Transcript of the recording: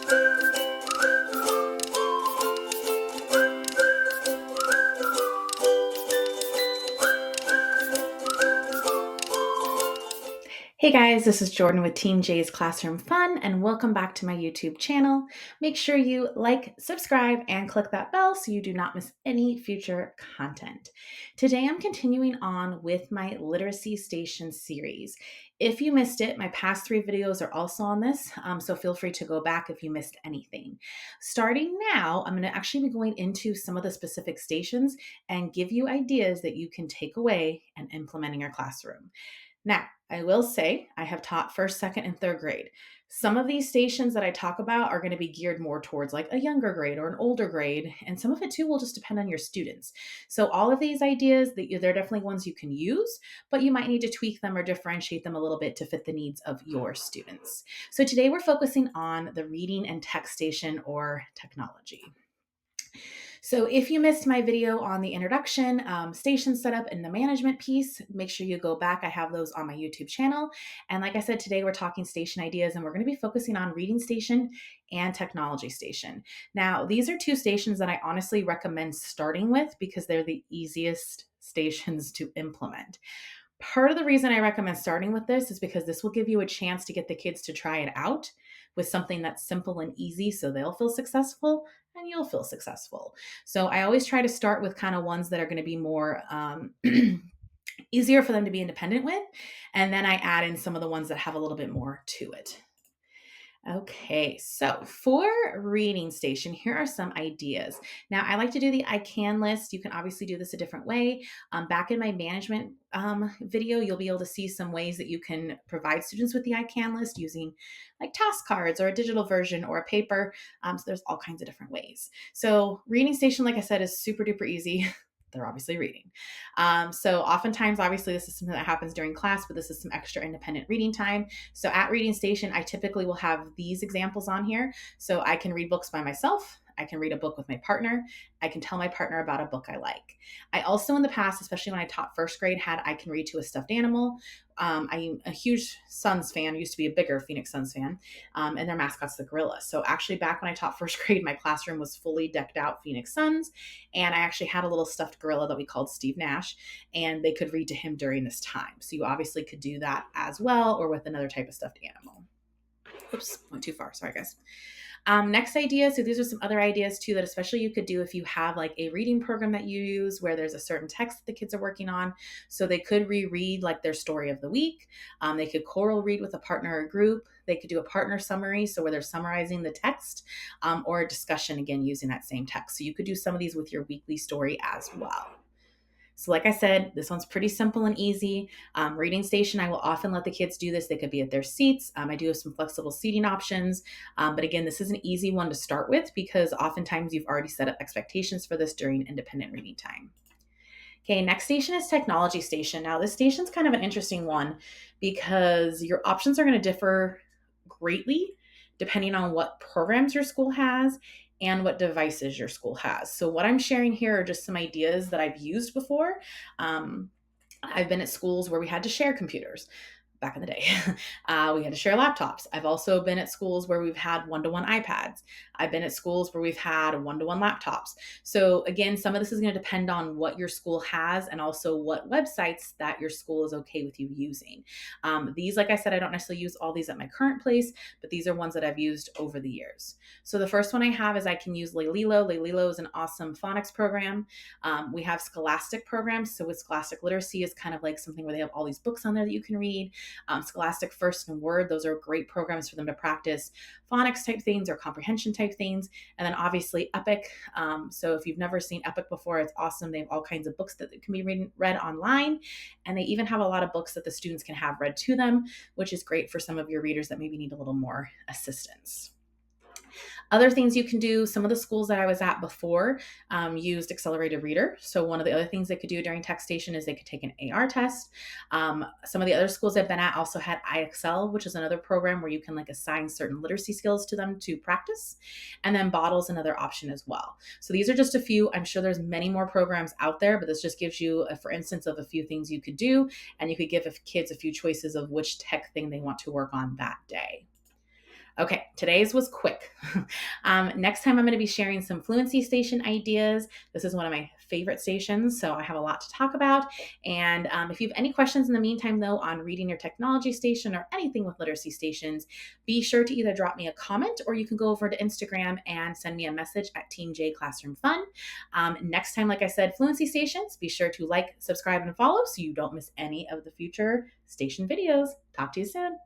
Hey guys, this is Jordan with Team J's Classroom Fun, and welcome back to my YouTube channel. Make sure you like, subscribe, and click that bell so you do not miss any future content. Today I'm continuing on with my Literacy Station series. If you missed it, my past 3 videos are also on this, so feel free to go back if you missed anything. Starting now, I'm going to actually be going into some of the specific stations and give you ideas that you can take away and implement in your classroom. Now, I will say I have taught first, second, and third grade. Some of these stations that I talk about are going to be geared more towards like a younger grade or an older grade, and some of it too will just depend on your students. So all of these ideas, they're definitely ones you can use, but you might need to tweak them or differentiate them a little bit to fit the needs of your students. So today we're focusing on the reading and text station or technology. So if you missed my video on the introduction, station setup, and the management piece, make sure you go back. I have those on my YouTube channel. And like I said, today we're talking station ideas, and we're going to be focusing on reading station and technology station. Now, these are 2 stations that I honestly recommend starting with because they're the easiest stations to implement. Part of the reason I recommend starting with this is because this will give you a chance to get the kids to try it out with something that's simple and easy so they'll feel successful and you'll feel successful. So I always try to start with kind of ones that are going to be more easier for them to be independent with. And then I add in some of the ones that have a little bit more to it. Okay, so for reading station, here are some ideas. Now, I like to do the I can list. You can obviously do this a different way. Back in my management video, you'll be able to see some ways that you can provide students with the I can list using like task cards or a digital version or a paper. So there's all kinds of different ways. So reading station, like I said, is super duper easy. They're obviously reading. So oftentimes, obviously, this is something that happens during class, but this is some extra independent reading time. So at Reading Station, I typically will have these examples on here. So I can read books by myself. I can read a book with my partner. I can tell my partner about a book I like. I also in the past, especially when I taught first grade, had I can read to a stuffed animal. I'm a huge Suns fan, used to be a bigger Phoenix Suns fan, and their mascot's the gorilla. So actually back when I taught first grade, my classroom was fully decked out Phoenix Suns, and I actually had a little stuffed gorilla that we called Steve Nash, and they could read to him during this time. So you obviously could do that as well or with another type of stuffed animal. Oops, went too far. Sorry, guys. Next idea. So these are some other ideas too that especially you could do if you have like a reading program that you use where there's a certain text that the kids are working on. So they could reread like their story of the week. They could choral read with a partner or group. They could do a partner summary. So where they're summarizing the text or a discussion again using that same text. So you could do some of these with your weekly story as well. So like I said, this one's pretty simple and easy. Reading station, I will often let the kids do this. They could be at their seats. I do have some flexible seating options. But again, this is an easy one to start with because oftentimes you've already set up expectations for this during independent reading time. Okay, next station is technology station. Now this station's kind of an interesting one because your options are going to differ greatly depending on what programs your school has and what devices your school has. So what I'm sharing here are just some ideas that I've used before. I've been at schools where we had to share computers back in the day. We had to share laptops. I've also been at schools where we've had one-to-one iPads. I've been at schools where we've had one-to-one laptops. So again, some of this is going to depend on what your school has and also what websites that your school is okay with you using. These, like I said, I don't necessarily use all these at my current place, but these are ones that I've used over the years. So the first one I have is I can use Laylilo. Laylilo is an awesome phonics program. We have Scholastic programs. So with Scholastic Literacy is kind of like something where they have all these books on there that you can read. Scholastic First and Word, those are great programs for them to practice phonics type things or comprehension type things. And then obviously Epic. So if you've never seen Epic before, it's awesome. They have all kinds of books that can be read online. And they even have a lot of books that the students can have read to them, which is great for some of your readers that maybe need a little more assistance. Other things you can do, some of the schools that I was at before used Accelerated Reader. So one of the other things they could do during Text Station is they could take an AR test. Some of the other schools I've been at also had IXL, which is another program where you can like assign certain literacy skills to them to practice. And then Bottle's another option as well. So these are just a few. I'm sure there's many more programs out there, but this just gives you, for instance, of a few things you could do, and you could give kids a few choices of which tech thing they want to work on that day. Okay, today's was quick. Next time, I'm going to be sharing some Fluency Station ideas. This is one of my favorite stations, so I have a lot to talk about. And if you have any questions in the meantime, though, on reading your technology station or anything with literacy stations, be sure to either drop me a comment or you can go over to Instagram and send me a message at Team J Classroom Fun. Next time, like I said, Fluency Stations, be sure to like, subscribe, and follow so you don't miss any of the future station videos. Talk to you soon.